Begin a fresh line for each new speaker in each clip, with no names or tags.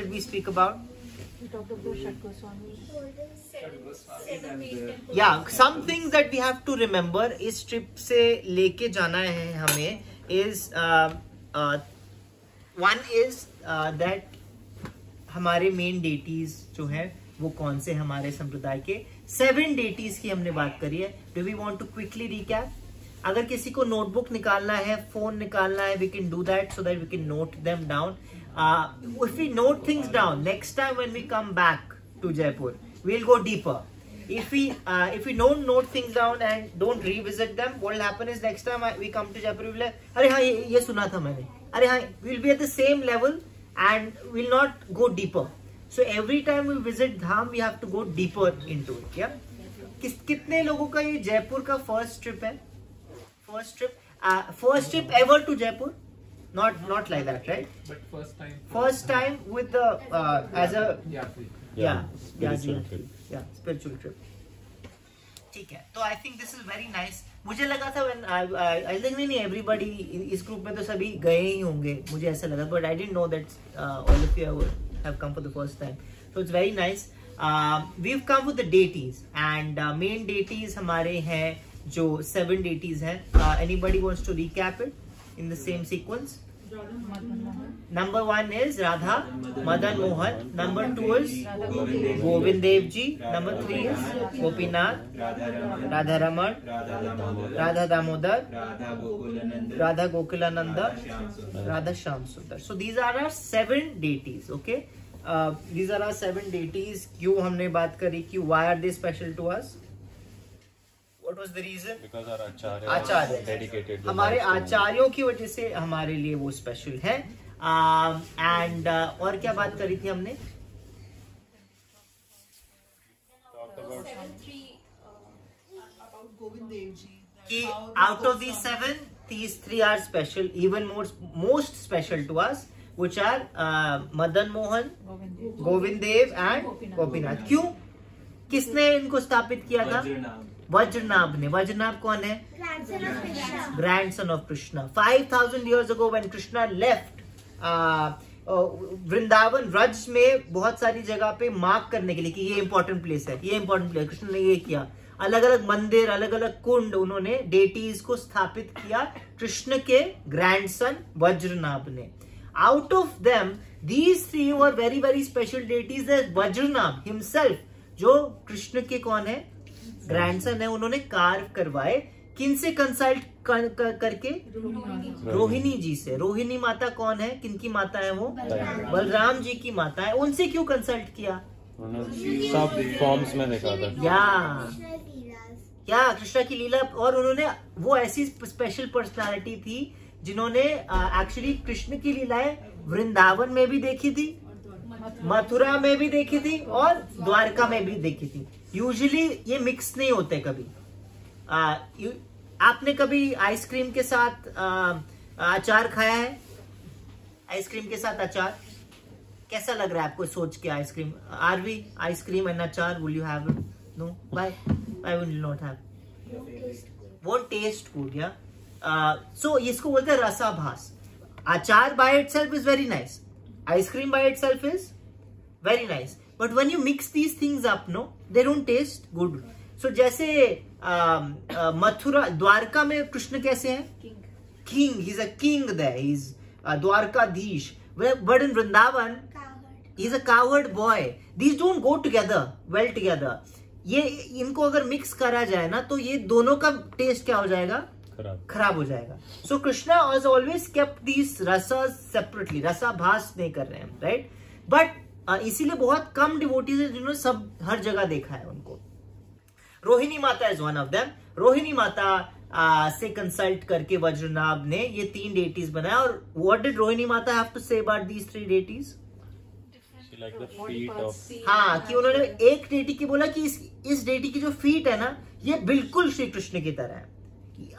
did we speak about?
We talked about Shat Goswami.
Yeah, some things that we have to remember इस trip से लेके जाना है हमें is one is that हमारे main deities जो है वो कौन से हमारे संप्रदाय के 7 deities की हमने बात करी है. Do we want to quickly recap? अगर किसी को नोटबुक निकालना है, फोन निकालना है, we can do that so that we can note them down. If we note things down, next time when we come back to Jaipur, we'll go deeper. If we don't note things down and don't revisit them, what will happen is next time we come to Jaipur, we'll be like, अरे हाँ ये सुना था मैंने, अरे हाँ, we'll be at the same level and we'll not go deeper. So every time we visit Dham, we have to go deeper into it. Yeah. कितने लोगों का ये जयपुर का first trip है? First trip ever to Jaipur? Not like that, right?
But
first time with the as a
spiritual trip.
ठीक है, तो I think this is very nice. मुझे लगा था when I think नहीं everybody इस ग्रुप में तो सभी गए ही होंगे, मुझे ऐसा लगा, but I didn't know that all of you have come for the first time. So it's very nice. We've come with the deities and main deities हमारे हैं जो 7 deities हैं. Anybody wants to recap it in the same sequence? Number 1 is Radha Madan Mohan. Number 2 is Govind Dev Ji. Number 3 is Gopinath, Radha Raman, Radha Damodar, Radha Gokulananda, Radha Shyam Sundar. So these are our 7 deities. Okay, these are our 7 deities. क्यों हमने बात करी कि why are they special to us? What was the reason?
Because our Acharya dedicated.
हमारे आचार्यों की वजह से हमारे लिए वो स्पेशल है. एंड और क्या बात करी थी हमने? कि out of these 7, these 3 are special, even most special to us, which are Madan Mohan, Govind Dev and Gopinath. क्यों? किसने इनको स्थापित किया था? वज्रनाभ ने. वज्रनाभ कौन है? Grandson of Krishna. 5000 years ago when Krishna left Vrindavan Vraj में बहुत सारी जगह पे मार्क करने के लिए कि ये इंपॉर्टेंट प्लेस है, ये इंपॉर्टेंट प्लेस, कृष्ण ने ये किया. अलग अलग मंदिर, अलग अलग कुंड उन्होंने डेटीज को स्थापित किया कृष्ण के ग्रैंडसन वज्रनाभ ने. Out of them these 3 were very very special deities. Vajranabh himself जो कृष्ण के कौन है? ग्रैंडसन है. उन्होंने कार्व करवाए. किन से कंसल्ट करके? रोहिणी जी से. रोहिणी माता कौन है? किनकी माता है वो? बलराम जी की माता है. उनसे क्यों कंसल्ट किया?
सब फॉर्म्स में देखा था.
या कृष्णा की लीला. और उन्होंने वो ऐसी स्पेशल पर्सनालिटी थी जिन्होंने एक्चुअली कृष्ण की लीलाएं वृंदावन में भी देखी थी, मथुरा में भी देखी थी और द्वारका में भी देखी थी. यूजुअली ये मिक्स नहीं होते कभी. आपने कभी आइसक्रीम के साथ अचार खाया है? आइसक्रीम के साथ अचार कैसा लग रहा है आपको सोच के? Ice cream, are we ice cream and achar, will you have it? No. Why will you not have? Won't taste good. या सो इसको बोलते हैं रसाभास. Achar by itself is very nice. Ice-cream by itself is very nice, but when you mix these things up, no, they don't taste good. So जैसे मथुरा द्वारका में कृष्ण कैसे हैं? King. He's a king there. He's Dwarkadhish. But in Vrindavan, he's a cowherd boy. These don't go together well together. ये इनको अगर mix करा जाए ना तो ये दोनों का टेस्ट क्या हो जाएगा? खराब हो जाएगा. So Krishna has always kept these rasas separately. रसाभास नहीं कर रहे हैं, राइट? बट इसीलिए बहुत कम डिवोटीज है जिन्होंने सब हर जगह देखा है उनको. रोहिणी माता is one of them. Rohini माता से कंसल्ट करके वज्रनाभ ने ये 3 डेटीज बनाया. और व्हाट डिड रोहिणी माता have to say about these 3 deities? हाँ, कि उन्होंने एक डेटी की बोला कि इस डेटी की जो फीट है ना ये बिल्कुल श्री कृष्ण की तरह है.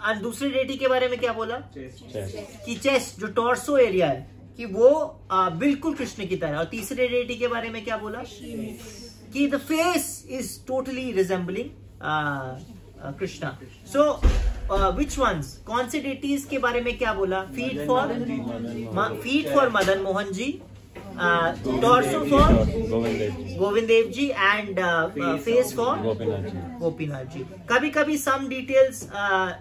और दूसरी डेटी के बारे में क्या बोला? कि चेस्ट जो टॉर्सो एरिया है कि वो बिल्कुल कृष्ण की तरह. और तीसरे डेटी के बारे में क्या बोला? कि the face is totally resembling Krishna. So which ones? कौन से डेटीज के बारे में क्या बोला? Feet for Madan Mohan ji, torso for
Govindev
Govind Dev Ji and face for Gopinath Ji. कभी कभी some details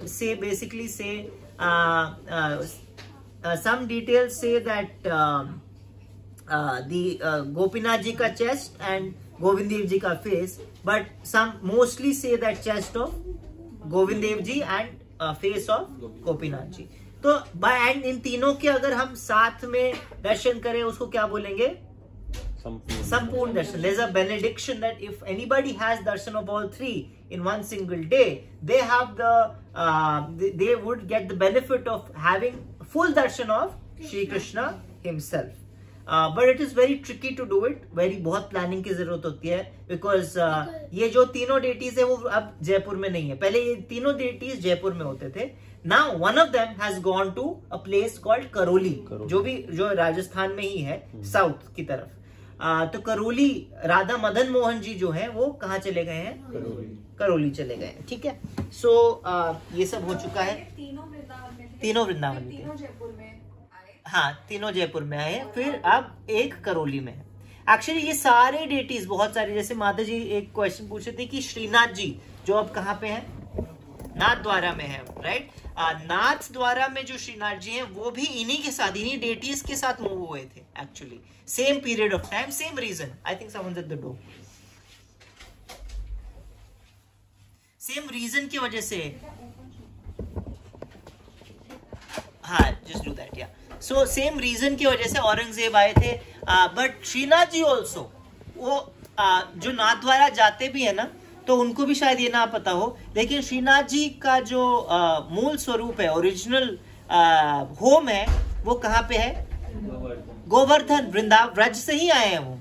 say basically say some details say that the Gopinath Ji ka chest and Govind Dev Ji ka face, but some mostly say that chest of Govind Dev Ji and face of Gopinath Ji. तो bye and in तीनों के अगर हम साथ में दर्शन करें उसको क्या बोलेंगे? संपूर्ण दर्शन. There's a benediction that if anybody has darshan of all three in one single day, they have they would get the benefit of having full darshan of Shri Krishna himself. But it is very tricky to do it. बहुत planning की जरूरत होती है because ये जो तीनों deities है वो अब जयपुर में नहीं है. पहले ये तीनों डेटीज जयपुर में होते थे. Now one of them has gone to a place called Karauli, जो राजस्थान में ही है, साउथ की तरफ. तो करौली राधा मदन मोहन जी जो है वो कहाँ चले गए हैं? करौली चले गए हैं. ठीक है. सो ये सब हो चुका है. तीनों वृंदावन में थे. हाँ, तीनों जयपुर में आए. फिर अब एक करौली में है. एक्चुअली ये सारे डेटीज बहुत सारे, जैसे माता जी एक क्वेश्चन पूछे थे कि श्रीनाथ जी जो अब कहाँ पे हैं? नाथ द्वारा में है, राइट. नाथ द्वारा में जो श्रीनाथ जी हैं वो भी इन्हीं के साथ, इन्हीं डेटीज के साथ मूव हुए थे. Actually same period of time, same reason. I think someone's at the door. Same reason की वजह से. हाँ, जस्ट डू दैट. या सो सेम रीजन की वजह से औरंगजेब आए थे. बट श्रीनाथ जी ऑल्सो वो जो नाथ द्वारा जाते भी है ना, तो उनको भी शायद ये ना पता हो, लेकिन श्रीनाथ जी का जो मूल स्वरूप है, ओरिजिनल होम है, वो कहाँ पे है? गोवर्धन. वृंदावन ब्रज से ही आए हैं वो.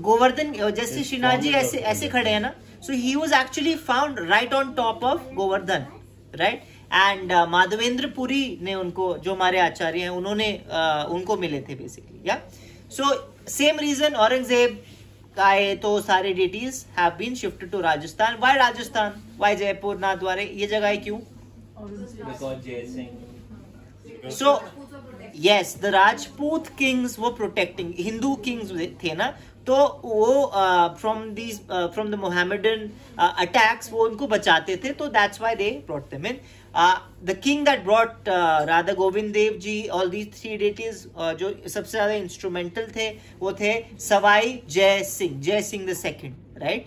गोवर्धन, जैसे श्रीनाथ जी ऐसे खड़े हैं ना, so he was actually found right on top of Govardhan, right. And Madhavendra Puri ने उनको, जो हमारे आचार्य हैं, उन्होंने उनको मिले थे बेसिकली. या सो सेम रीजन औरंगजेब आए तो सारे deities have been shifted to Rajasthan. Why Rajasthan? Why Jaipur, Nathdwara? ये जगह है क्यों? So yes, the Rajput kings वो प्रोटेक्टिंग, हिंदू किंग्स थे ना, तो वो फ्रॉम द मोहम्मदन अटैक्स वो उनको बचाते थे. तो that's why they brought them in. The king that brought Radha Govind Dev Ji, all these three deities, जो सबसे ज्यादा इंस्ट्रूमेंटल थे वो थे Sawai Jai Singh the second, right?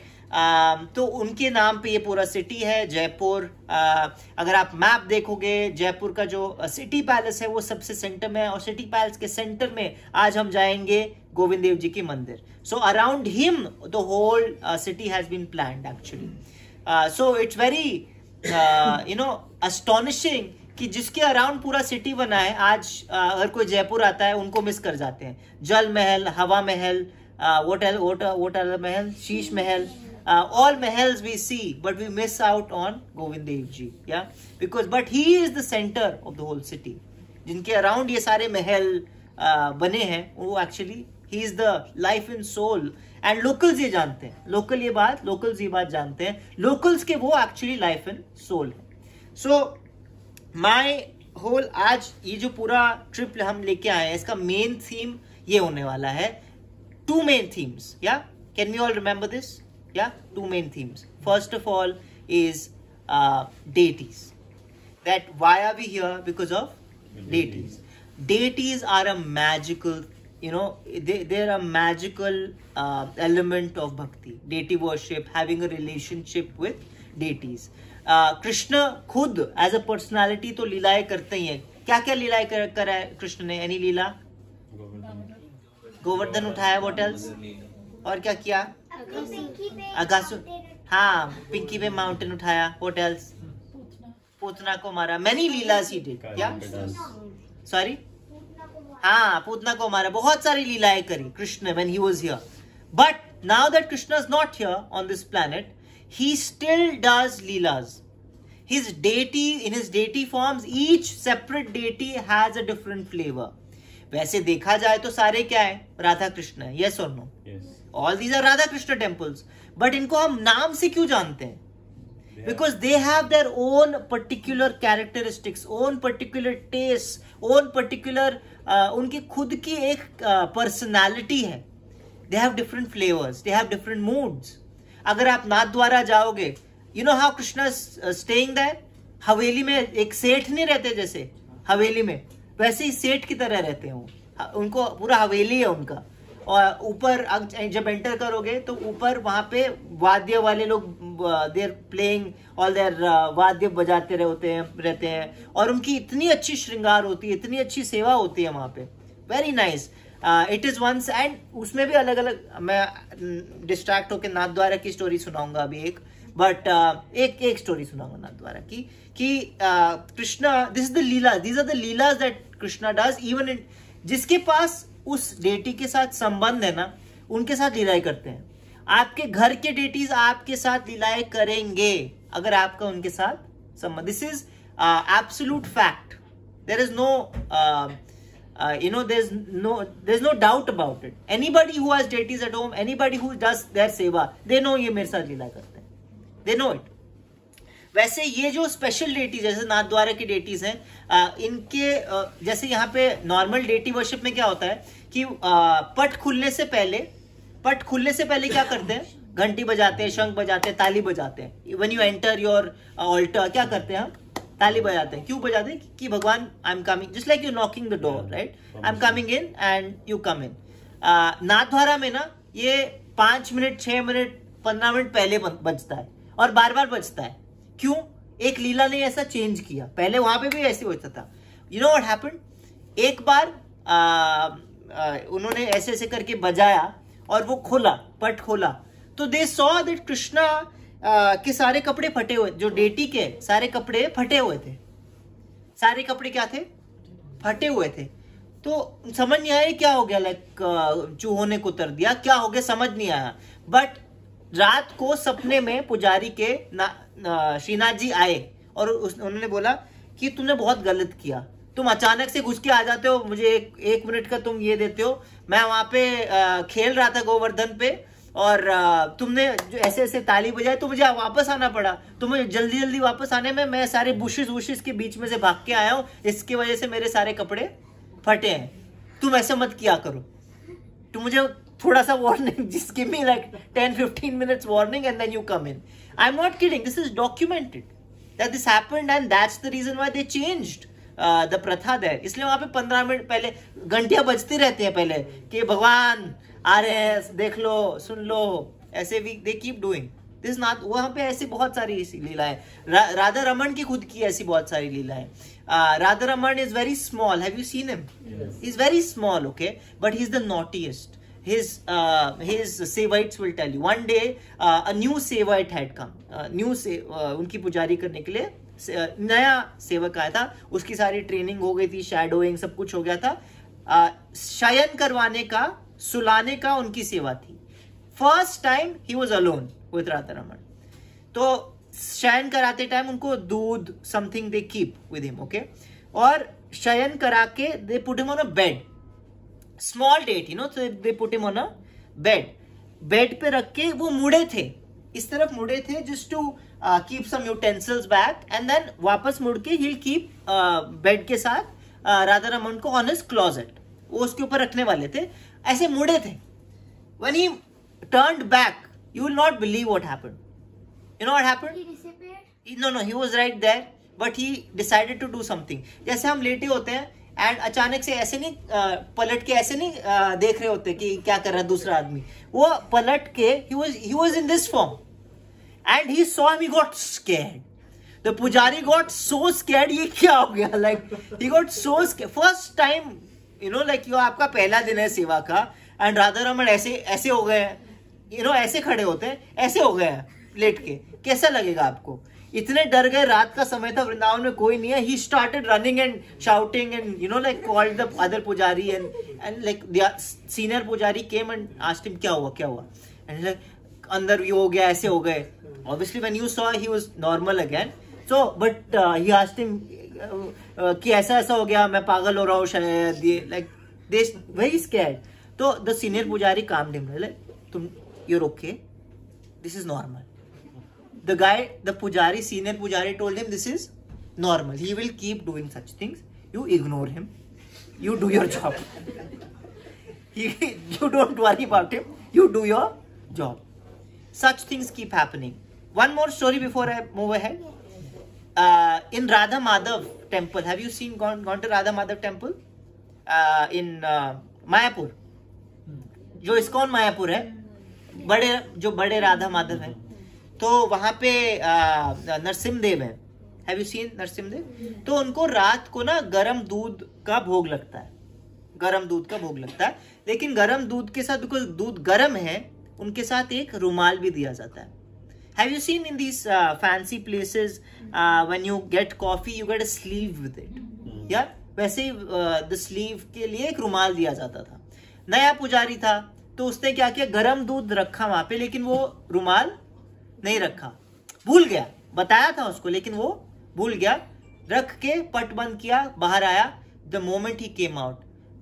तो उनके नाम पे ये पूरा सिटी है जयपुर. अगर आप मैप देखोगे, जयपुर का जो सिटी पैलेस है वो सबसे सेंटर में है, और सिटी पैलेस के सेंटर में आज हम जाएंगे गोविंद देव जी की मंदिर. So around him the whole city has been planned actually. So it's very astonishing कि जिसके अराउंड पूरा सिटी बना है, आज अगर कोई जयपुर आता है उनको मिस कर जाते हैं. जल महल, हवा महल, what are the Mahal, Sheesh Mahal, all महल्स we see but we miss out on Govind Dev Ji. Yeah, because but he is the center of the whole city. जिनके अराउंड ये सारे महल बने हैं, वो actually he is the life and soul. And locals ये जानते हैं, locals ये बात जानते हैं, लोकल्स के वो एक्चुअली लाइफ एंड सोल है. सो माय होल, आज ये जो पूरा ट्रिप हम लेके आए हैं, इसका मेन थीम ये होने वाला है. 2 main themes. Yeah can we all remember this? Yeah 2 main themes. First of all is deities. That why are we here? Because of deities. Deities are a magical, they're a magical element of bhakti, deity worship, having a relationship with deities. Krishna खुद as a personality तो लीलाएं करते ही हैं. क्या क्या लीलाएं करा है कृष्ण ने? एनी लीला? गोवर्धन उठाया. What else? और क्या किया? अगासुर, हाँ, पिंकी पे माउंटेन उठाया. What else? पूतना को मारा. Many leelas he did. क्या? सॉरी, हाँ, पूतना को मारा. बहुत सारी लीलाएं करी Krishna when he was here. But now that Krishna is not here on this planet, he still does leelas. His deity, in his deity forms, each separate deity has a different flavor. वैसे देखा जाए तो सारे क्या है? राधा कृष्ण है. Yes or no? Yes. All these are Radha Krishna temples. But इनको हम नाम से क्यों जानते हैं? because they have their own particular characteristics, own particular taste, own particular उनकी खुद की एक personality है. They have different flavors, they have different moods. अगर आप नाथद्वारा जाओगे, you know how Krishna is staying there? हवेली में एक सेठ नहीं रहते जैसे हवेली में, वैसे ही सेठ की तरह रहते हैं. उनको पूरा हवेली है उनका. और ऊपर जब एंटर करोगे तो ऊपर वहां पे वाद्य वाले लोग देर प्लेइंग ऑल देयर वाद्य बजाते रहते हैं और उनकी इतनी अच्छी श्रृंगार होती है, इतनी अच्छी सेवा होती है वहां पे. Very nice. It is once and उसमें भी अलग अलग, मैं डिस्ट्रैक्ट होकर नाथद्वारा की स्टोरी सुनाऊंगा अभी एक, बट एक स्टोरी सुनाऊंगा नाथद्वारा की कि Krishna, this is the leela, these are the leelas that Krishna does. Even in जिसके पास उस डेटी के साथ संबंध है ना, उनके साथ लीलाएं करते हैं. आपके घर के डेटीज आपके साथ लीलाएं करेंगे अगर आपका उनके साथ संबंध. This is absolute fact. There is no there's no doubt about it. Anybody who has deities at home, anybody who does their seva, they know ये मेरे साथ लीला करते हैं. They know it. वैसे ये जो स्पेशल डेटीज जैसे नाथद्वारा की डेटीज हैं, इनके जैसे यहाँ पे नॉर्मल डेटी वर्शिप में क्या होता है कि पट खुलने से पहले क्या करते हैं? घंटी बजाते हैं, शंख बजाते हैं, ताली बजाते हैं. When you enter your altar क्या करते हैं हम? ताली बजाते हैं. क्यों बजाते हैं? कि भगवान I am coming, just like you knocking the door, right? I am coming in and you come in. Nathdwara में ना ये 5 मिनट, 6 मिनट, 15 मिनट पहले बजता है और बार बार बजता है. क्यों? एक लीला ने ऐसा चेंज किया. पहले वहां पे भी ऐसे होता था. You know what happened? एक बार उन्होंने ऐसे ऐसे करके बजाया और वो खोला, पट खोला, तो दे सॉ दैट कृष्णा के सारे कपड़े फटे हुए, जो डेटी के सारे कपड़े फटे हुए थे. सारे कपड़े क्या थे? फटे हुए थे. तो समझ नहीं आया क्या हो गया, लाइक चूहों ने कुतर दिया, क्या हो गया समझ नहीं आया. बट रात को सपने में पुजारी के श्रीनाथ जी आए और उन्होंने बोला कि तुमने बहुत गलत किया, तुम अचानक से घुस के आ जाते हो, मुझे एक मिनट का तुम ये देते हो. मैं वहां पे खेल रहा था गोवर्धन पे और तुमने जो ऐसे ऐसे ताली बजाई तो मुझे वापस आना पड़ा. तो मुझे जल्दी जल्दी वापस आने में मैं सारे बुशेस के बीच में से भाग के आया हूँ, इसकी वजह से मेरे सारे कपड़े फटे हैं. तुम ऐसे मत किया करो. तो मुझे थोड़ा सा warning, just give me like 10-15 minutes warning and then you come in. I'm not kidding. This is documented that this happened and that's the reason why they changed the pratha there. इसलिए वहां पे 15 minute पहले घंटियां बजती रहती हैं पहले कि भगवान आ रहे हैं, देख लो, सुन लो. ऐसे भी they keep doing. This not वहां पे ऐसी बहुत सारी लीलाएं. राधा रमन की खुद की ऐसी बहुत सारी लीलाएं. Radha Raman is very small. Have you seen him? Yes. He's very small, okay, but he's the naughtiest. His Sevites will tell you. One day, a new Sevite had come. उनकी पुजारी करने के लिए नया सेवक आया था. उसकी सारी ट्रेनिंग हो गई थी, शैडोइंग सब कुछ हो गया था. शयन करवाने का, सुलाने का उनकी सेवा थी. First time he was alone with Radha Raman. तो शयन कराते टाइम उनको दूध समथिंग दे कीप विद हिम, ओके, और शयन करा के they put him on a bed. Small deity, you know, so they put him on a bed. Bed पे रख के वो मुड़े थे, इस तरफ मुड़े थे, just to keep some utensils back and then वापस मुड़ के he'll keep बेड के साथ राधा रमन को on his closet. वो उसके ऊपर रखने वाले थे, ऐसे मुड़े थे. When he turned back, you will not believe what happened. You know what happened?
He disappeared?
No, he was right there, but he decided to do something. जैसे हम लेटे होते हैं एंड अचानक से ऐसे नहीं पलट के ऐसे नहीं देख रहे होते कि क्या कर रहा है दूसरा आदमी. वो पलट के he was in this form and he saw him, he got scared. The pujari got so scared. ये क्या हो गया? Like he got so scared. First time, you know, like आपका पहला दिन है सेवा का एंड राधा रमन ऐसे हो गए, you know, ऐसे खड़े होते हैं, ऐसे हो गए लेट के. कैसा लगेगा आपको? इतने डर गए, रात का समय था, वृंदावन में कोई नहीं है. He started running and shouting and, you know, like called the other pujari and like the senior pujari came and asked him क्या हुआ and like अंदर ये हो गया, ऐसे हो गए. Obviously when you saw he was normal again. So but he asked him कि ऐसा हो गया, मैं पागल हो रहा हूँ शायद, like they very scared. तो the senior pujari calmed him, like तुम you're okay, this is normal. The guy, the pujari, senior pujari told him this is normal. He will keep doing such things. You ignore him. You do your job. You don't worry about him. You do your job. Such things keep happening. One more story before I move ahead. In Radha Madhav temple, have you seen gone to Radha Madhav temple? In Mayapur. जो ISKCON Mayapur है, जो बड़े राधा माधव है, तो वहां पे नरसिम्हदेव है. Have you seen Narasimhadeva? तो उनको रात को ना गरम दूध का भोग लगता है. गरम दूध का भोग लगता है, लेकिन गरम दूध के साथ, बिकॉज दूध गरम है, उनके साथ एक रुमाल भी दिया जाता है. Have you seen in these fancy places when you get coffee you get a sleeve with it? या वैसे ही द स्लीव के लिए एक रुमाल दिया जाता था. नया पुजारी था तो उसने क्या किया, गरम दूध रखा वहां पे, लेकिन वो रुमाल नहीं रखा, भूल गया. बताया था उसको लेकिन वो भूल गया. रख के पट बंद किया, बाहर आया. The moment he came out,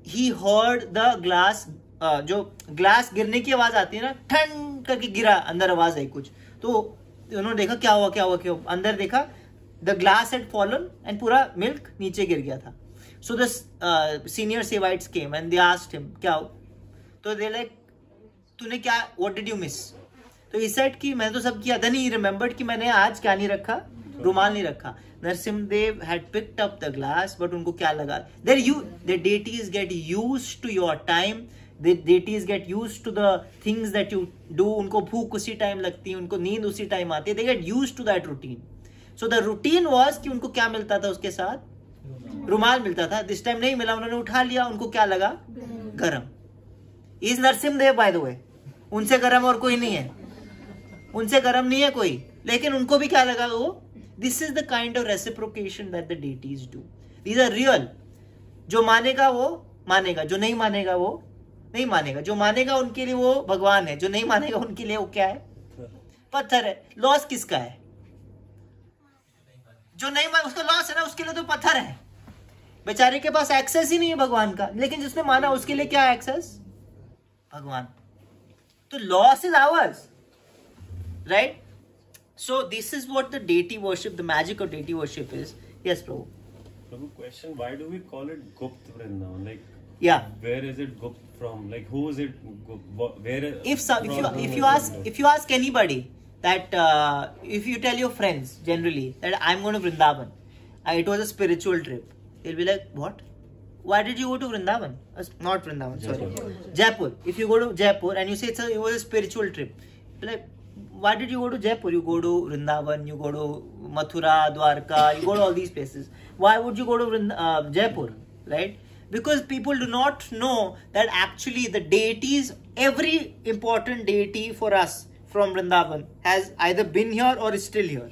he heard the glass, जो ग्लास गिरने की आवाज आती है ना, ठंड करके गिरा, अंदर आवाज आई कुछ. तो उन्होंने देखा क्या हुआ क्या हुआ क्या हुआ. अंदर देखा the glass had fallen and पूरा मिल्क नीचे गिर गया था. So the senior sevaites came and they asked him क्या. तो दे लाइक तूने क्या, व्हाट डिड यू मिस? तो ही सेड कि मैंने तो सब किया. देन ही रिमेंबर्ड कि मैंने आज क्या नहीं रखा, रुमाल नहीं रखा. Narasimhadeva had picked up the glass, but उनको क्या लगा, the deities get used to your time, the deities get used to the things that you do. उनको भूख उसी टाइम लगती है, उनको नींद उसी टाइम आती है. they get used to that routine. So the routine was कि उनको क्या मिलता था, उसके साथ रुमाल मिलता था. दिस टाइम नहीं मिला, उन्होंने उठा लिया. उनको क्या लगा, गरम. इज नरसिम्हदेव बाय द वे, उनसे गरम और कोई नहीं है, उनसे गरम नहीं है कोई, लेकिन उनको भी क्या लगा वो. This is the kind of reciprocation that the deities do. These are real. जो मानेगा वो मानेगा, जो नहीं मानेगा वो नहीं मानेगा. जो मानेगा उनके लिए वो भगवान है, जो नहीं मानेगा उनके लिए वो क्या है, पत्थर है. लॉस किसका है? जो नहीं मान, उसका लॉस है ना, उसके लिए तो पत्थर है. बेचारे के पास एक्सेस ही नहीं है भगवान का, लेकिन जिसने माना उसके लिए क्या एक्सेस, भगवान. तो loss is ours, right? So this is what the deity worship, the magic of deity worship is. Yes, Prabhu.
Prabhu, question: why do we call it Gupt Vrindavan? Like,
yeah,
where is it Gupt from? Like, who is it? Where?
If you ask anybody that if you tell your friends generally that I'm going to Vrindavan, it was a spiritual trip, they'll be like, what? Why did you go to Vrindavan? Not Vrindavan, sorry. Jaipur. If you go to Jaipur and you say it was a spiritual trip, like, why did you go to Jaipur? You go to Vrindavan, you go to Mathura, Dwarka, you go to all these places. Why would you go to Jaipur? Right? Because people do not know that actually the deities, every important deity for us from Vrindavan has either been here or is still here.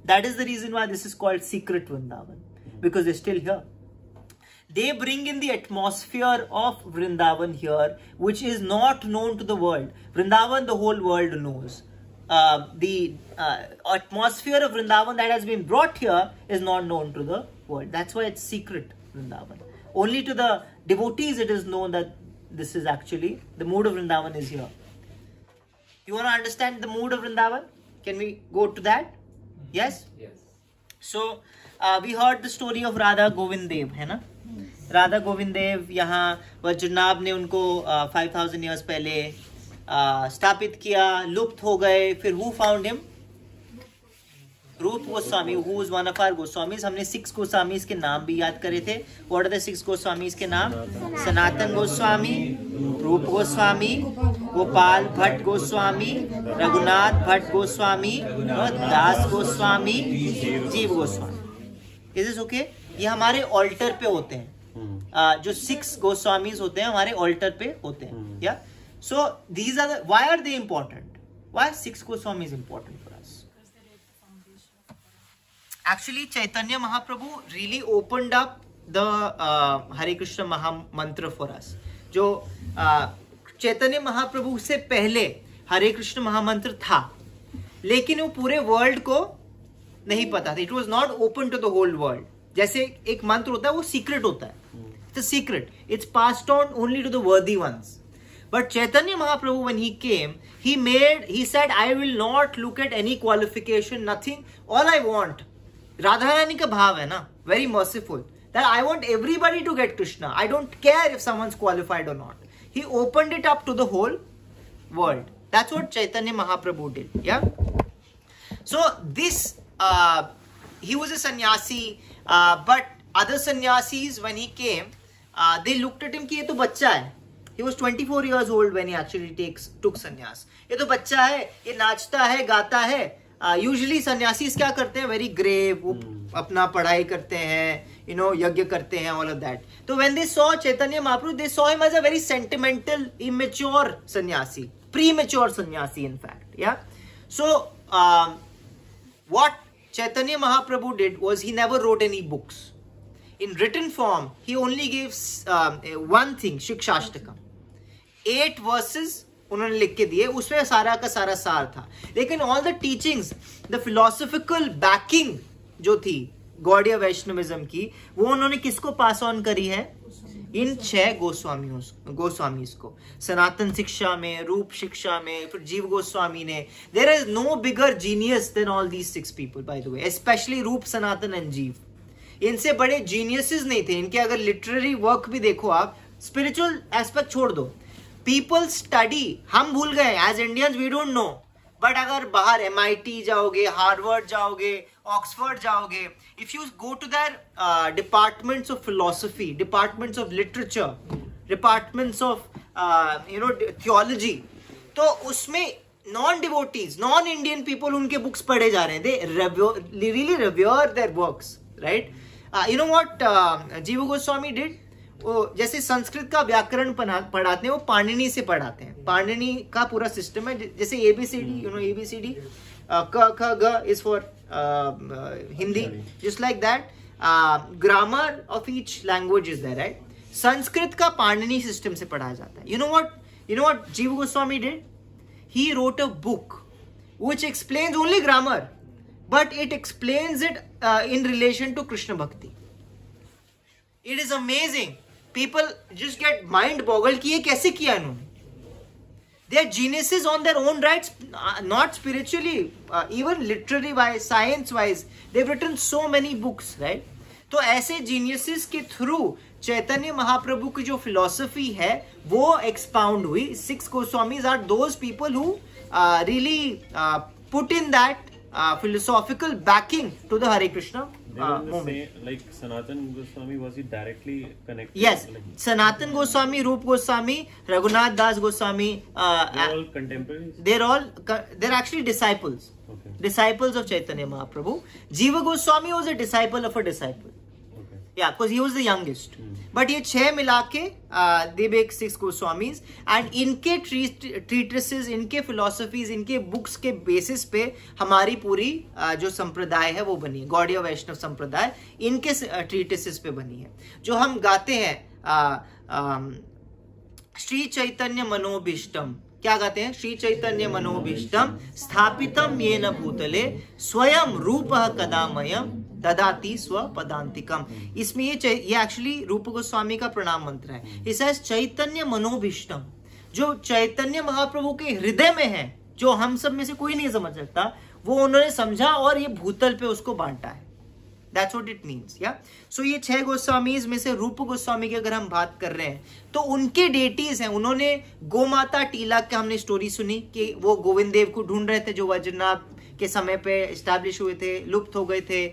That is the reason why this is called secret Vrindavan, because they're still here. They bring in the atmosphere of Vrindavan here, which is not known to the world. Vrindavan, the whole world knows. The atmosphere of Vrindavan that has been brought here is not known to the world. That's why it's secret Vrindavan. Only to the devotees it is known that this is actually, the mood of Vrindavan is here. You want to understand the mood of Vrindavan? Can we go to that? Yes? Yes. So, we heard the story of Radha Govind Dev, है ना? राधा गोविंद देव यहाँ वज्रनाभ ने उनको 5000 years पहले स्थापित किया. लुप्त हो गए. फिर who found him? रूप Goswami, who is one of our Goswamis. हमने 6 गोस्वामीज के नाम भी याद करे थे. What are the 6 गोस्वामीज के नाम? सनातन गोस्वामी, रूप गोस्वामी, गोपाल भट्ट गोस्वामी, रघुनाथ भट्ट गोस्वामी और दास गोस्वामी, जीव गोस्वामी. Is this okay? ये हमारे ऑल्टर पे होते हैं. जो 6 गोस्वामीज होते हैं हमारे ऑल्टर पे होते हैं. या so these are, why are they important? Why 6 Goswamis important for us? Actually Chaitanya Mahaprabhu really opened up the Hare Krishna mahamantra for अस. जो चैतन्य महाप्रभु से पहले हरे कृष्ण महामंत्र था, लेकिन वो पूरे वर्ल्ड को नहीं पता था. It was not open to the whole world. जैसे एक मंत्र होता है वो सीक्रेट होता है. It's a secret. It's passed on only to the worthy ones. But Chaitanya Mahaprabhu, when he came, he said, I will not look at any qualification, nothing. All I want, Radharani ka bhav hai na, very merciful, that I want everybody to get Krishna. I don't care if someone's qualified or not. He opened it up to the whole world. That's what Chaitanya Mahaprabhu did. Yeah. So this, he was a sannyasi, but other sannyasis, when he came, they looked at him कि ये तो बच्चा है. He was 24 years old when he actually took sannyas. ये तो बच्चा है, ये नाचता है, गाता है. Usually sannyasis क्या करते हैं? Very grave, वो अपना पढ़ाई करते हैं, यज्ञ करते हैं, all of that. So when they saw Chaitanya Mahaprabhu, they saw him as a very sentimental, immature sannyasi, premature sannyasi, in fact. Yeah. So what Chaitanya Mahaprabhu did was he never wrote any books. In written form, he only gave one thing, Shikshashtakam. 8 verses उन्होंने लिख के दिए, उसमें सारा का सारा सार था. लेकिन all the teachings, the philosophical backing जो थी गौड़ीय वैष्णविज्म की, वो उन्होंने किसको पास ऑन करी है? इन 6 गोस्वामीज को. सनातन शिक्षा में, रूप शिक्षा में, फिर जीव गोस्वामी ने. There is no bigger genius than all these 6 people, by the way, especially रूप, सनातन एंड जीव. इनसे बड़े जीनियसेस नहीं थे. इनके अगर लिटरेरी वर्क भी देखो आप, स्पिरिचुअल एस्पेक्ट छोड़ दो, पीपल स्टडी, हम भूल गए as Indians, we don't know. But अगर बाहर MIT जाओगे, हार्वर्ड जाओगे, ऑक्सफोर्ड जाओगे, if you go to their departments of philosophy, departments of literature, departments of theology, तो उसमें non devotees, non Indian people उनके बुक्स पढ़े जा रहे हैं. They really revere their works, right? You know what जीव गोस्वामी did? वो जैसे संस्कृत का व्याकरण पढ़ाते हैं, वो पाणिनि से पढ़ाते हैं. पाणिनि का पूरा सिस्टम है, जैसे ABCD, ABCD, क ख ग is for Hindi, just like that. Grammar of each language is there, right? Sanskrit का पाणिनि सिस्टम से पढ़ाया जाता है. You know what जीव Goswami did? He wrote a book which explains only grammar, but it explains it in relation to Krishna Bhakti. It is amazing. People just get mind boggled कि ये कैसे किया इन्होंने. They are geniuses on their own rights, not spiritually, even literary wise, science wise. They've written so many books, right? तो ऐसे geniuses के through Chaitanya Mahaprabhu की जो philosophy है वो expound हुई. 6 Goswamis are those people who really put in that philosophical backing to the Hare Krishna movement.
Like Sanatan Goswami, was he directly connected?
Yes, Sanatan Goswami, Rup Goswami, Raghunath Das Goswami.
They're all contemporaries?
They're actually disciples.
Okay.
Disciples of Chaitanya Mahaprabhu. Jiva Goswami was a disciple of a disciple.
Okay.
Yeah, because he was the youngest. But ये 6 मिला के they make 6 Goswamis, and इनके treatises, इनके philosophies, इनके books के basis पे हमारी पूरी जो संप्रदाय है वो बनी है. गौड़ीय वैष्णव संप्रदाय इनके treatises पे बनी है. जो हम गाते हैं श्री चैतन्य मनोभीष्टम, क्या गाते हैं? श्री चैतन्य मनोभीष्टम स्थापितम येन भूतले स्वयं रूपः कदामयम् ददाति स्वपदांतिकम. इसमें ये एक्चुअली रूप गोस्वामी का प्रणाम मंत्र है. इट सेज चैतन्य मनोभीष्टम, जो चैतन्य महाप्रभु के हृदय में है, जो हम सब में से कोई नहीं समझ सकता, वो उन्होंने समझा और ये भूतल पे उसको बांटा है. That's what it means, yeah? So ये 6 गोस्वामीज में से रूप गोस्वामी की अगर हम बात कर रहे हैं तो उनके डेटीज हैं. उन्होंने गोमाता टीला के हमने स्टोरी सुनी कि वो गोविंद देव को ढूंढ रहे थे जो वज्रनाथ के समय पे एस्टैब्लिश हुए थे, लुप्त हो गए थे.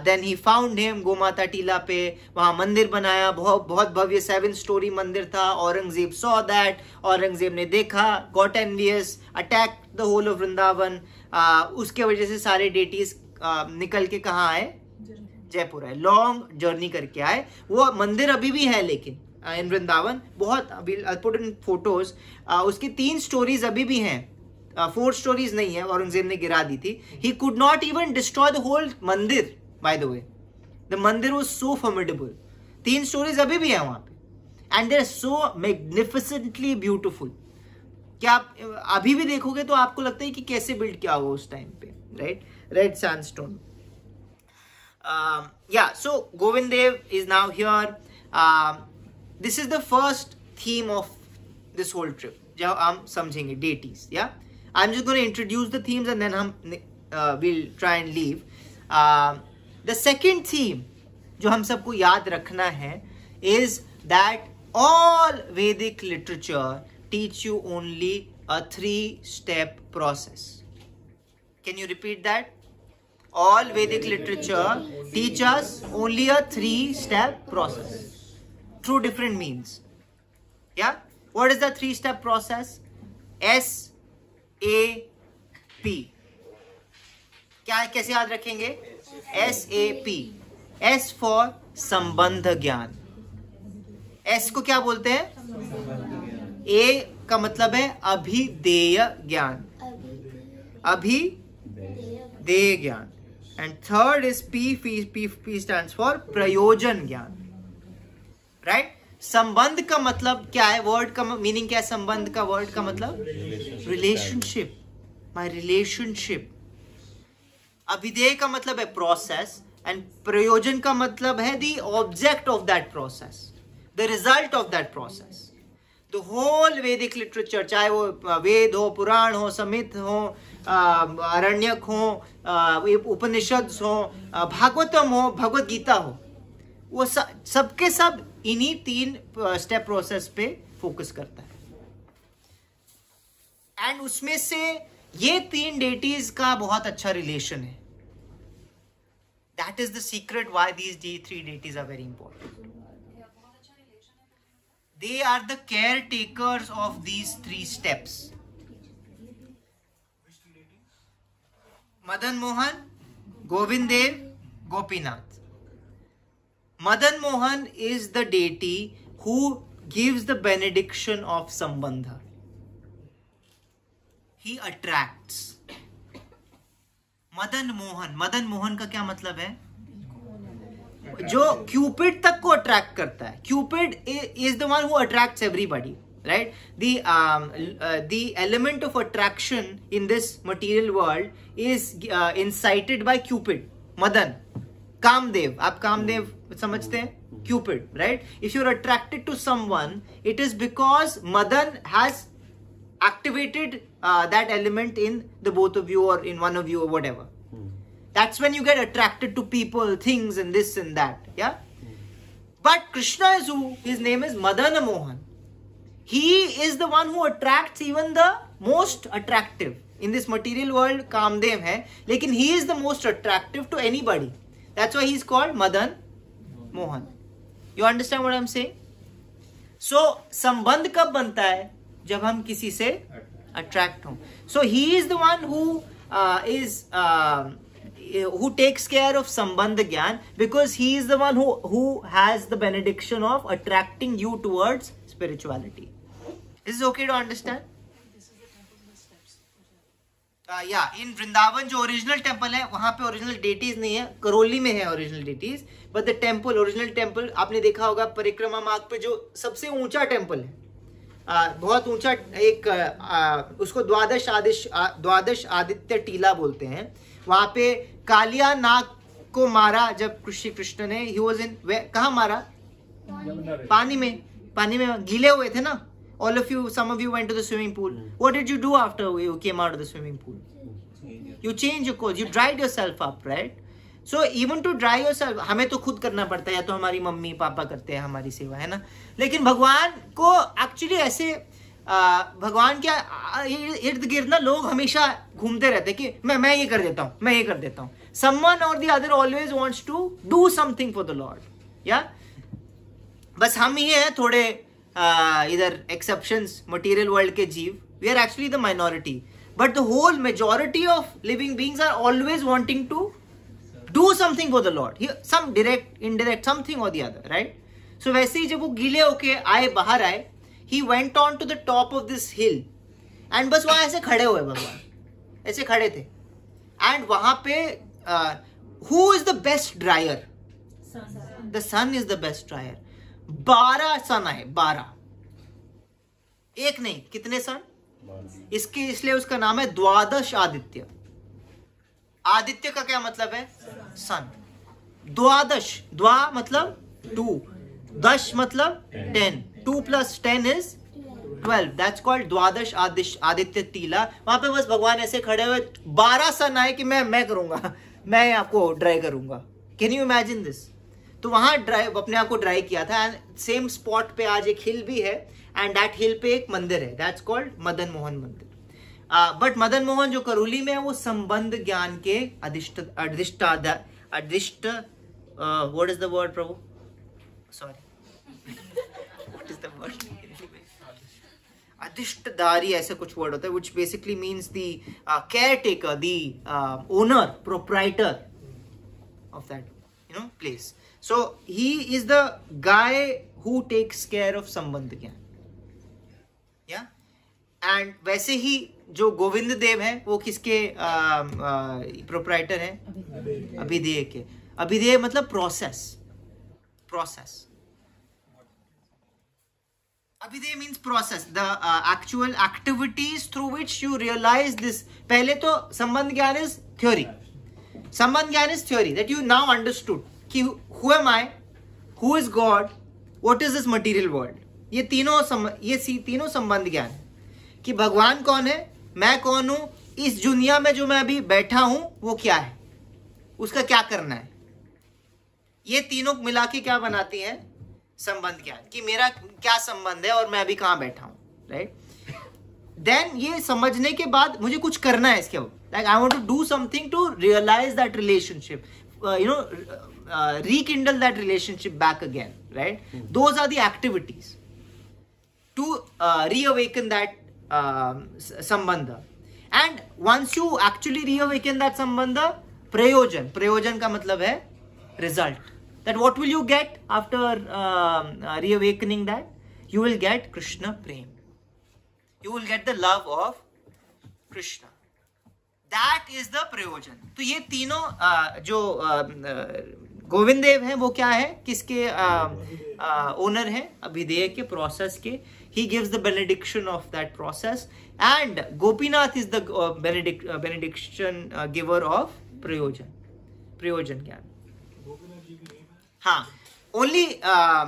देन ही फाउंड हिम गोमाता टीला पे, वहां मंदिर बनाया, बहुत भव्य 7 स्टोरी मंदिर था. औरंगजेब सॉ दैट, औरंगजेब ने देखा, got envious, attack the whole of Vrindavan. उसके वजह से सारे डेटीज निकल के कहाँ आए? जयपुर है. लॉन्ग जर्नी करके आए. वो मंदिर अभी भी है लेकिन इन वृंदावन, बहुत पुट इन फोटोज. उसकी 3 स्टोरीज अभी भी हैं, 4 स्टोरीज नहीं है, औरंगजेब ने गिरा दी थी. He could not even destroy the whole mandir, by the way. The mandir was so formidable. 3 stories अभी भी है वहां पे, and they are so magnificently beautiful. क्या आप अभी भी देखोगे तो आपको लगता है कि कैसे बिल्ड किया हुआ उस टाइम पे, right? Red sandstone. Yeah, so Govind Dev is now here. This is the first theme of this whole trip. जब हम समझेंगे deities, yeah. I'm just going to introduce the themes and then हम we'll try and leave. The second theme जो हम सबको याद रखना है is that all Vedic literature teach you only a 3-step process. Can you repeat that? All Vedic literature teach us only a 3-step process through different means. Yeah? What is the 3-step process? SAP. क्या कैसे याद रखेंगे? SAP. S for संबंध ज्ञान. S को क्या बोलते हैं? A का मतलब है अभिधेय ज्ञान. अभिधेय ज्ञान. And third is P stands for प्रयोजन ज्ञान. Right? संबंध का मतलब क्या है? वर्ड का मीनिंग क्या है? संबंध का वर्ड का मतलब रिलेशनशिप. My relationship. अभिधेय का मतलब है प्रोसेस एंड प्रयोजन का मतलब है the object of that process, the result of that process. The whole Vedic literature, चाहे वो वेद हो, पुराण हो, समित हो, अरण्यक हो, उपनिषद हो, भागवतम हो, भगवत गीता हो, वो सबके सब इन्हीं 3 स्टेप प्रोसेस पे फोकस करता है. एंड उसमें से ये 3 डेटीज का बहुत अच्छा रिलेशन है. That is the secret why these 3 deities are very important. They are the caretakers of these 3 steps. Madan Mohan, Govind Dev, Gopinath. Madan Mohan is the deity who gives the benediction of Sambandha. He attracts. Madan Mohan का क्या मतलब है? जो Cupid तक को attract करता है. Cupid is the one who attracts everybody, right? The element of attraction in this material world is incited by Cupid. Madan. Kamadeva, आप कामदेव समझते हैं? Cupid, right? If you're attracted to someone, it is because Madan has activated that element in the both of you or in one of you or whatever. That's when you get attracted to people, things and this and that. Yeah? But Krishna is who? His name is Madana Mohan. He is the one who attracts even the most attractive. In this material world, Kamdev hai, lekin he is the most attractive to anybody. That's why he's called Madan Mohan. You understand what I'm saying? So, संबंध कब बनता है? जब हम किसी से attract हों. So, he is the one who takes care of संबंध ज्ञान, because he is the one who has the benediction of attracting you towards spirituality. Is this okay to understand? इन वृंदावन जो ओरिजिनल टेम्पल है, वहां पे original deities नहीं है. करौली में है original deities, but the temple, original temple आपने देखा होगा परिक्रमा मार्ग पे जो सबसे ऊंचा टेम्पल है, बहुत ऊंचा, एक उसको द्वादश आदित्य टीला बोलते हैं. वहां पे कालिया नाग को मारा जब श्री कृष्ण ने, ही वाज इन, कहाँ मारा? पानी में गीले हुए थे ना. All of you, some of you went to the swimming pool. What did you do after you came out of the swimming pool? You changed your clothes. You dried yourself up, right? So even to dry yourself, हमें तो खुद करना पड़ता है, या तो हमारी mummy papa करते हैं हमारी सेवा, है ना. लेकिन भगवान को एक्चुअली ऐसे, भगवान के इर्द गिर्द ना लोग हमेशा घूमते रहते कि मैं ये कर देता हूँ. Someone or the other always wants to do something for the Lord. Yeah? बस हम ही हैं थोड़े इधर एक्सेप्शंस मटेरियल वर्ल्ड के जीव. We are actually the minority, but the whole majority of living beings are always wanting to do something for the lord, some direct indirect something or the other, right. So वैसे ही जब वो गीले होके बाहर आए, he went on to the top of this hill, and बस वहां ऐसे खड़े हुए, भगवान ऐसे खड़े थे. एंड वहां पे who is the best dryer? The sun is the best dryer. 12 sun आए, 12, एक नहीं, कितने सन? इसके इसलिए उसका नाम है द्वादश आदित्य. आदित्य का क्या मतलब है? सन. द्वादश, द्वा मतलब 2, दश मतलब 10, 2 + 10 is 12, दैट्स कॉल्ड द्वादश आदित्य टीला। वहां पे बस भगवान ऐसे खड़े हुए, 12 सन आए कि मैं करूंगा, मैं आपको ड्राई करूंगा। Can you imagine this? तो वहां अपने आप को ड्राई किया था। एंड सेम स्पॉट पे आज एक हिल भी है, एंड दैट हिल पे एक मंदिर है, दैट्स कॉल्ड मदन मोहन मंदिर। बट मदन मोहन जो करौली में है वो संबंध ज्ञान के अधिष्ठ what is the word Prabhu, sorry what is the word, अधिष्ठधारी ऐसे कुछ वर्ड होता है, which basically means the caretaker, the owner, proprietor of that place. So he is the guy who takes care of संबंध ज्ञान, yeah. And वैसे ही जो गोविंद देव है वो किसके प्रोप्राइटर हैं? अभिधेय के। अभिधेय मतलब प्रोसेस। अभिधेय means process, the actual activities through which you realize this. पहले तो संबंध ज्ञान इज थ्योरी, संबंध ज्ञान is theory that you now understood कि who am I, who is God, what is this material world. ये तीनों संबंध ज्ञान है कि भगवान कौन है, मैं कौन हूं, इस दुनिया में जो मैं अभी बैठा हूं वो क्या है, उसका क्या करना है। ये तीनों मिला के क्या बनाती हैं? संबंध ज्ञान, कि मेरा क्या संबंध है और मैं अभी कहां बैठा हूं, राइट। देन ये समझने के बाद मुझे कुछ करना है इसके ऊपर, like I want to do something to realize that relationship, rekindle that relationship back again, right? Those are the activities to reawaken that sambandha. And once you actually reawaken that sambandha, prayojan का मतलब है result. That what will you get after reawakening that? You will get Krishna prem. You will get the love of Krishna. That is the प्रयोजन। तो ये तीनों जो गोविंद देव हैं वो क्या है, किसके ओनर हैं? अभिधेय के, प्रोसेस के। He gives the benediction of that process, and Gopinath is the benediction giver of प्रयोजन ज्ञान। हाँ, only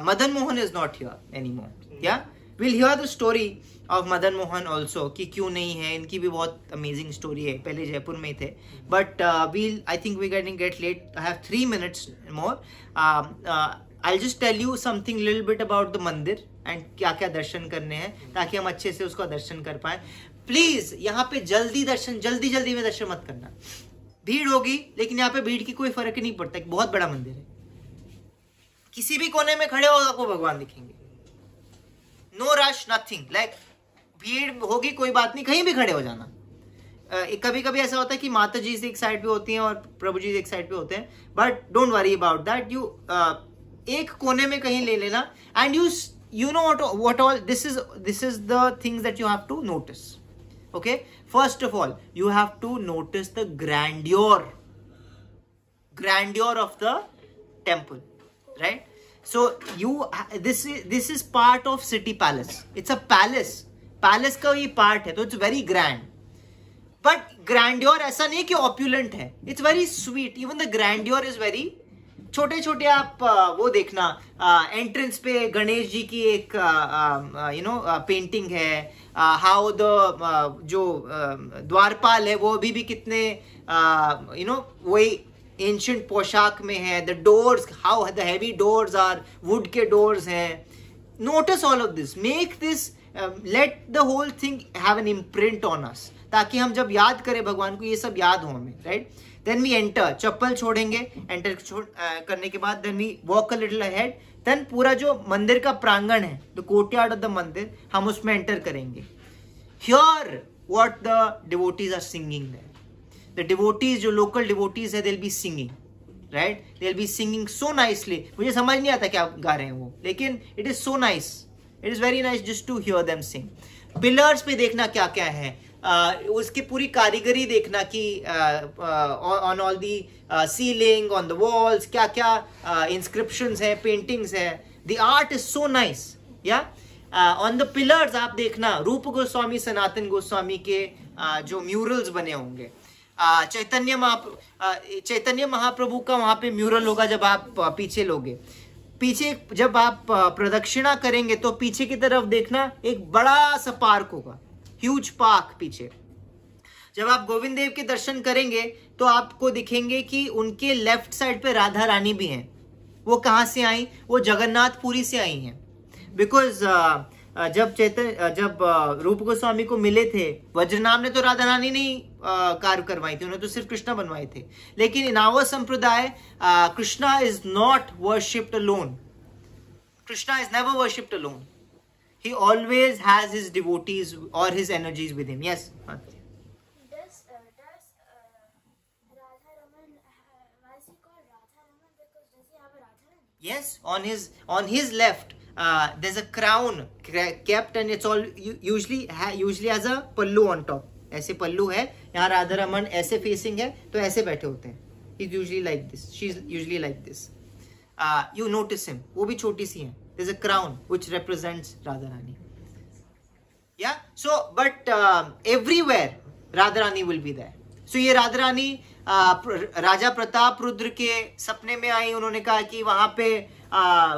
Madan Mohan is not here anymore. Yeah, we'll hear the story of Madan Mohan also कि क्यों नहीं है। इनकी भी बहुत अमेजिंग स्टोरी है, पहले जयपुर में थे, but I think we're getting late. I have 3 minutes more. I'll just tell you something little bit about the मंदिर एंड क्या क्या दर्शन करने हैं, ताकि हम अच्छे से उसका दर्शन कर पाए। प्लीज यहाँ पे जल्दी में दर्शन मत करना, भीड़ होगी, लेकिन यहाँ पे भीड़ की कोई फर्क नहीं पड़ता। एक बहुत बड़ा मंदिर है, किसी भी कोने में खड़े हो आपको भगवान दिखेंगे। नो रश, नथिंग, लाइक भीड़ होगी कोई बात नहीं, कहीं भी खड़े हो जाना। कभी कभी ऐसा होता है कि माता जी एक साइड पे होती हैं और प्रभु जी एक साइड पे होते हैं, but don't worry about that. You एक कोने में कहीं ले लेना, and you know what all this is the things that you have to notice. Okay, first of all you have to notice the grandeur of the temple, right? So this is part of city palace. It's a palace का ये part है, तो it's very grand. But grandeur ऐसा नहीं कि opulent है, it's very sweet. Even the grandeur is very छोटे छोटे। आप वो देखना, एंट्रेंस पे गणेश जी की एक पेंटिंग है, हाउ द जो द्वारपाल है वो अभी भी कितने वही एंशिएंट पोशाक में है। The doors, how the heavy doors are, wood के डोर्स हैं। Notice all of this, make this, let the whole thing have an imprint on us, ताकि हम जब याद करें भगवान को ये सब याद हो हमें, राइट। देन वी एंटर, चप्पल छोड़ेंगे, एंटर करने के बाद then we walk a little ahead, then पूरा जो मंदिर का प्रांगण है, द कोर्टयार्ड ऑफ द मंदिर, हम उसमें एंटर करेंगे। Here what the devotees are singing there. The devotees, जो लोकल डिवोटीज है, they will be singing, right, they will be singing so nicely. मुझे समझ नहीं आता क्या गा रहे हैं वो, लेकिन it is so nice, it is very nice just to hear them sing. Pillars पे देखना क्या क्या है, उसकी पूरी कारीगरी देखना कि on all the ceiling, on the walls क्या क्या इंस्क्रिप्शंस है, पेंटिंग्स है। The art is so nice, या ऑन द पिलर्स आप देखना रूप गोस्वामी, सनातन गोस्वामी के जो म्यूरल्स बने होंगे। चैतन्य महाप्रभु का वहां पे म्यूरल होगा जब आप पीछे लोगे। पीछे जब आप प्रदक्षिणा करेंगे तो पीछे की तरफ देखना, एक बड़ा सा पार्क होगा, ह्यूज पार्क पीछे। जब आप गोविंद देव के दर्शन करेंगे तो आपको दिखेंगे कि उनके लेफ्ट साइड पे राधा रानी भी हैं। वो कहाँ से आई? वो जगन्नाथपुरी से आई हैं। बिकॉज जब रूप गोस्वामी को मिले थे, वज्रनाम ने तो राधा रानी नहीं कार्य करवाई थी, उन्होंने तो सिर्फ कृष्णा बनवाए थे। लेकिन in our sampradaya Krishna is not worshipped alone. Krishna is never worshipped alone. He always has his devotees और his energies with him. Yes, yes, on his left there's a crown kept and it's all usually has a pallu on top. ऐसे पल्लू है, यहाँ राधा रमन ऐसे facing है तो ऐसे बैठे होते हैं। He's usually like this, she's usually like this. You notice him, वो भी छोटी सी है। There's a crown which represents Radha Rani. Yeah, so but everywhere Radha Rani will be there. So ये राधा रानी राजा प्रताप रुद्र के सपने में आई। उन्होंने कहा कि वहां पे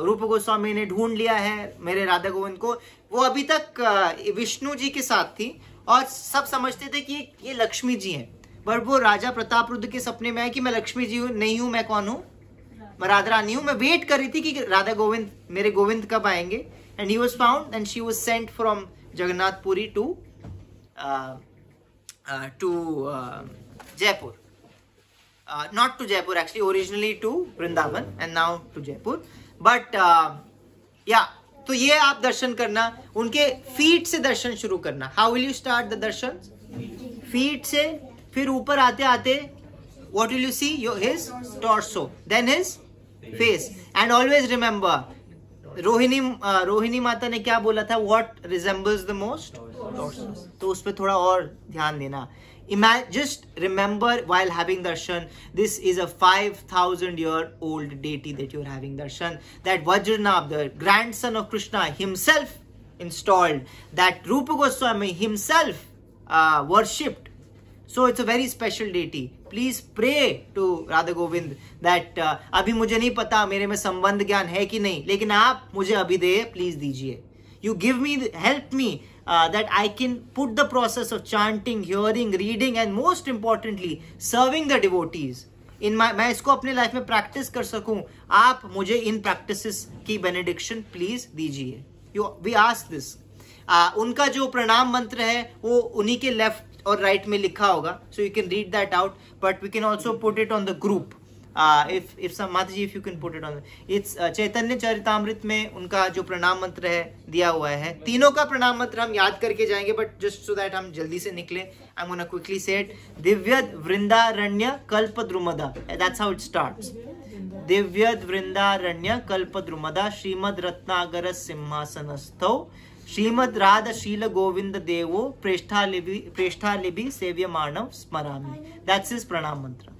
रूप गोस्वामी ने ढूंढ लिया है मेरे राधा गोविंद को। वो अभी तक विष्णु जी के साथ थी और सब समझते थे कि ये लक्ष्मी जी हैं, पर वो राजा प्रताप रुद्र के सपने में आई कि मैं लक्ष्मी जी नहीं हूं, मैं कौन हूं? मैं राधा रानी हूं। मैं वेट कर रही थी कि राधा गोविंद, मेरे गोविंद कब आएंगे। And he was found and she was sent from Jagannathpuri to Jaipur. Not to Jaipur actually, originally to Vrindavan and now to Jaipur. But yeah, तो ये आप दर्शन करना, उनके फीट से दर्शन शुरू करना। How will you start the Darshan? Feet से, फिर ऊपर आते आते what will you see? His torso, then his face. And always remember, Rohini माता ने क्या बोला था? What resembles the most? तो उस पर थोड़ा और ध्यान देना। Just remember while having darshan, this is a 5,000-year-old deity that you're having darshan. That Vajranab, the grandson of Krishna, himself installed. That Rupa Goswami himself worshipped. So it's a very special deity. Please pray to Radha Govind that अभी मुझे नहीं पता मेरे में संबंध ज्ञान है कि नहीं, लेकिन आप मुझे अभिदेय प्लीज दीजिए। You give me, help me that I can put the process of chanting, hearing, reading and most importantly serving the devotees in my, मैं इसको अपने लाइफ में प्रैक्टिस कर सकूं। आप मुझे इन प्रैक्टिसेस की बेनेडिक्शन प्लीज दीजिए। We ask this. उनका जो प्रणाम मंत्र है वो उन्हीं के लेफ्ट और राइट में लिखा होगा, so you can read that out, but we can also put it on the group. If some Mataji, if you can put it on, it's चैतन्य चरितामृत में उनका जो प्रणाम मंत्र है दिया हुआ है। तीनों का प्रणाम मंत्र हम याद करके जाएंगे, बट जस्ट सो दैट हम जल्दी से निकले, I am gonna quickly say it. दिव्यद वृंदारण्य कल्पद्रुमदा, दैट्स हाउ इट स्टार्ट्स। दिव्यद वृंदारण्य कल्पद्रुमदा श्रीमद रत्नागर सिंहासनस्थौ श्रीमद राधशील गोविंद देवो प्रेष्ठालिभि सेव्यमानव स्मरामि। That's his pranam mantra.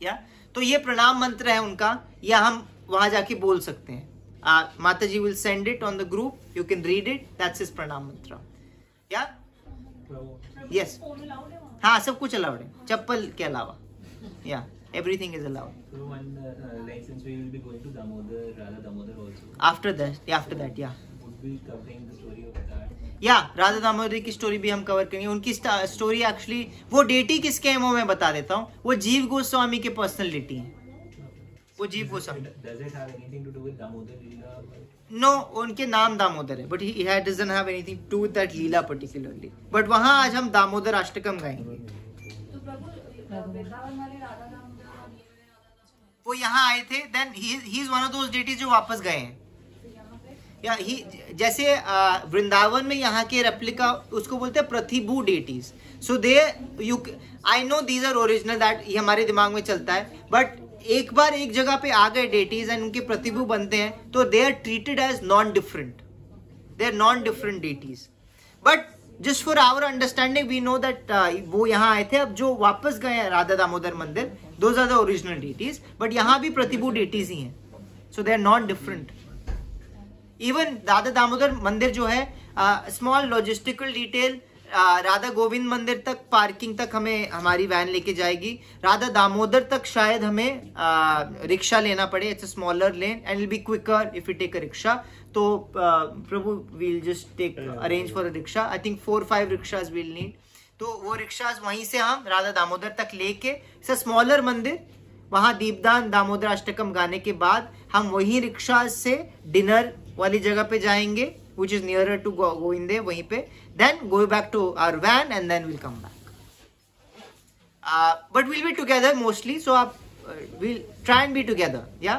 या तो ये प्रणाम मंत्र है उनका, या हम वहां जाके बोल सकते हैं। माता जी will send it on the group, you can read it, that's his pranam mantra. या यस, हाँ सब कुछ अलाउड है, चप्पल के अलावा। या everything is allowed.
So when like since we will be going to Damodar, Radha Damodar also.
After that, yeah.
Would be covering the story of that.
या राधा दामोदर की स्टोरी भी हम कवर करेंगे। उनकी स्टोरी एक्चुअली, वो डेटी किसके है वो मैं बता देता हूँ, वो जीव गोस्वामी के पर्सनल डेटी है। वो जीव Goswami.
Does it have anything to do with Damodar Leela?
No, उनके नाम दामोदर है, but he doesn't have anything to do with that Leela particularly. But वहाँ आज हम दामोदर अष्टकम गाएंगे। वो यहाँ आए थे, then he is one of those deities जो वापस गए हैं। या जैसे वृंदावन में यहाँ के रेप्लिका उसको बोलते हैं प्रतिभू deities. So they I know these are original, that ये हमारे दिमाग में चलता है, बट एक बार एक जगह पे आ गए डेटीज एंड उनके प्रतिभू बनते हैं तो they are treated as non different, they are non different deities. But just for our understanding we know that वो यहाँ आए थे, अब जो वापस गए हैं Radha Damodar Mandir, those are the original deities, but यहाँ भी प्रतिभू डेटीज ही हैं, so they are non different. Even Radha Damodar Mandir जो है, small logistical detail, Radha Govind Mandir तक पार्किंग तक हमें हमारी वैन लेके जाएगी। राधा दामोदर तक शायद हमें रिक्शा लेना पड़े, it's a smaller lane and will be quicker if you take a rickshaw. तो Prabhu will just take arrange for a rickshaw, I think 4-5 rickshaws will need. तो वो रिक्शाज वहीं से हम राधा दामोदर तक लेके, इट्स अ स्मॉलर मंदिर, वहां दीपदान दामोदर अष्टकम गाने के बाद हम वही रिक्शा से डिनर वाली जगह पे जाएंगे, which is nearer to Goinde, वहीं पे, then go back to our van and then we'll come back. But we'll be together mostly, so we'll try and be together, yeah.